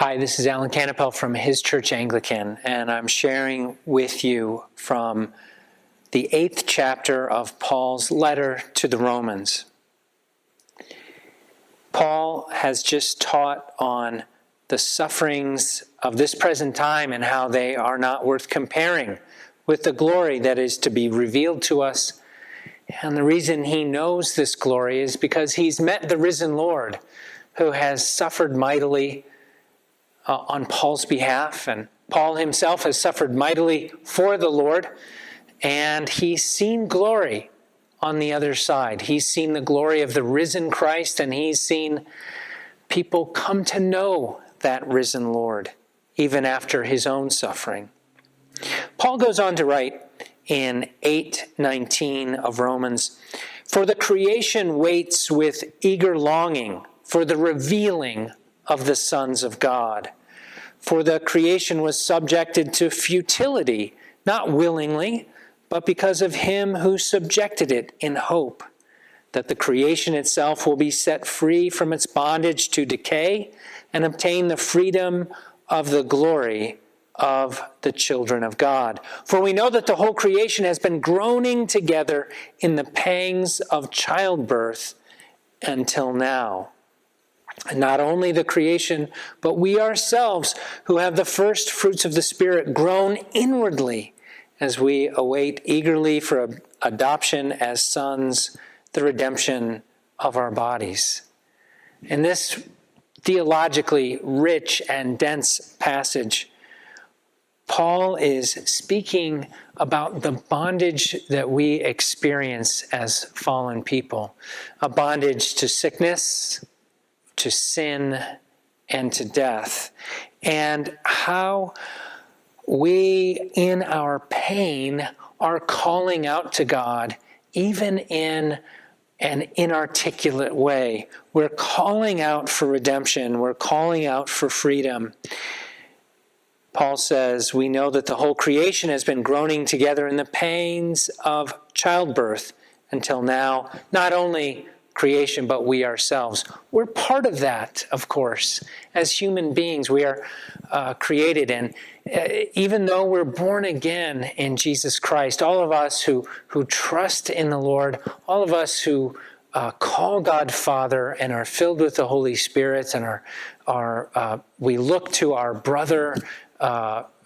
Hi, this is Kannapell from His Church Anglican, and I'm sharing with you from the 8th chapter of Paul's letter to the Romans. Paul has just taught on the sufferings of this present time and how they are not worth comparing with the glory that is to be revealed to us. And the reason he knows this glory is because he's met the risen Lord, who has suffered mightily on Paul's behalf, and Paul himself has suffered mightily for the Lord, and he's seen glory on the other side. He's seen the glory of the risen Christ, and he's seen people come to know that risen Lord, even after his own suffering. Paul goes on to write in 8:19 of Romans, "For the creation waits with eager longing for the revealing of the sons of God. For the creation was subjected to futility, not willingly, but because of him who subjected it in hope, that the creation itself will be set free from its bondage to decay and obtain the freedom of the glory of the children of God. For we know that the whole creation has been groaning together in the pangs of childbirth until now. And not only the creation, but we ourselves who have the first fruits of the Spirit groan inwardly as we await eagerly for adoption as sons, the redemption of our bodies." In this theologically rich and dense passage, Paul is speaking about the bondage that we experience as fallen people, a bondage to sickness, to sin, and to death, and how we, in our pain, are calling out to God, even in an inarticulate way. We're calling out for redemption. We're calling out for freedom. Paul says, we know that the whole creation has been groaning together in the pains of childbirth until now. Not only creation, but we ourselves. We're part of that, of course. As human beings, we are created, and even though we're born again in Jesus Christ, all of us who trust in the Lord, all of us who call God Father and are filled with the Holy Spirit, and we look to our brother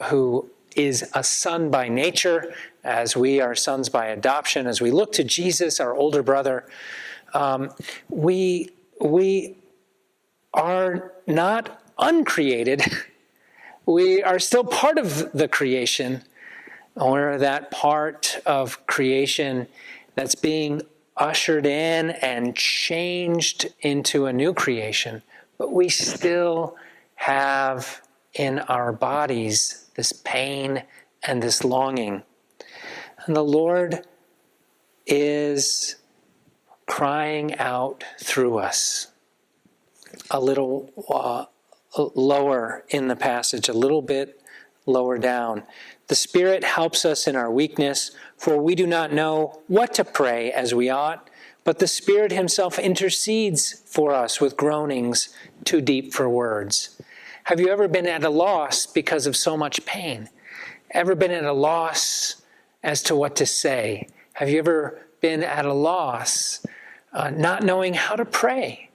who is a son by nature, as we are sons by adoption, as we look to Jesus, our older brother, we are not uncreated. We are still part of the creation, or that part of creation that's being ushered in and changed into a new creation. But we still have in our bodies this pain and this longing. And the Lord is crying out through us. A little lower in the passage, a little bit lower down. "The Spirit helps us in our weakness, for we do not know what to pray as we ought, but the Spirit himself intercedes for us with groanings too deep for words." Have you ever been at a loss because of so much pain? Ever been at a loss as to what to say? Have you ever been at a loss not knowing how to pray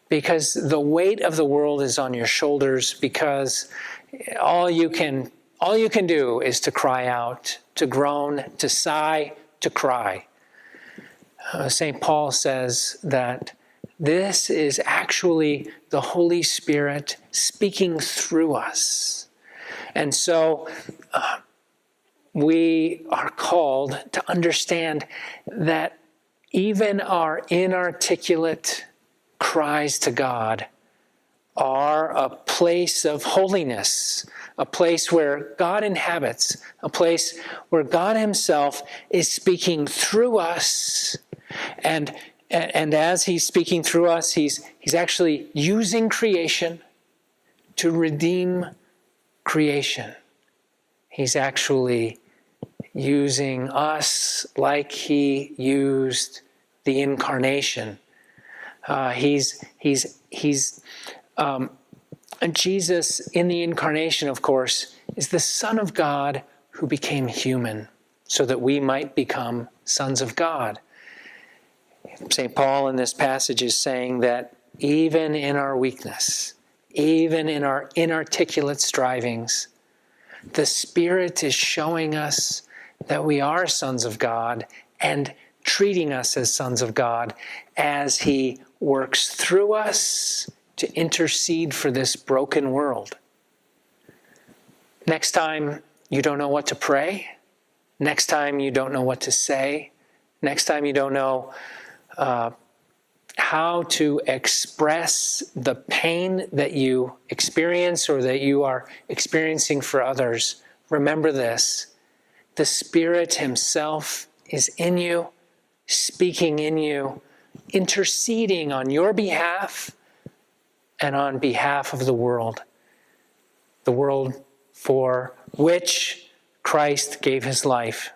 because the weight of the world is on your shoulders, because all you can do is to cry out, to groan, to sigh, to cry? St. Paul says that this is actually the Holy Spirit speaking through us. And so we are called to understand that even our inarticulate cries to God are a place of holiness, a place where God inhabits, a place where God himself is speaking through us. And as he's speaking through us, he's actually using creation to redeem creation. He's actually using us like he used the incarnation. He's And Jesus, in the incarnation, of course, is the Son of God who became human so that we might become sons of God. St. Paul in this passage is saying that even in our weakness, even in our inarticulate strivings, the Spirit is showing us that we are sons of God and treating us as sons of God as He works through us to intercede for this broken world. Next time you don't know what to pray, next time you don't know what to say, next time you don't know how to express the pain that you experience or that you are experiencing for others, remember this: the Spirit Himself is in you, speaking in you, interceding on your behalf and on behalf of the world for which Christ gave His life.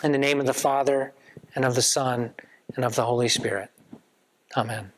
In the name of the Father, and of the Son, and of the Holy Spirit. Amen.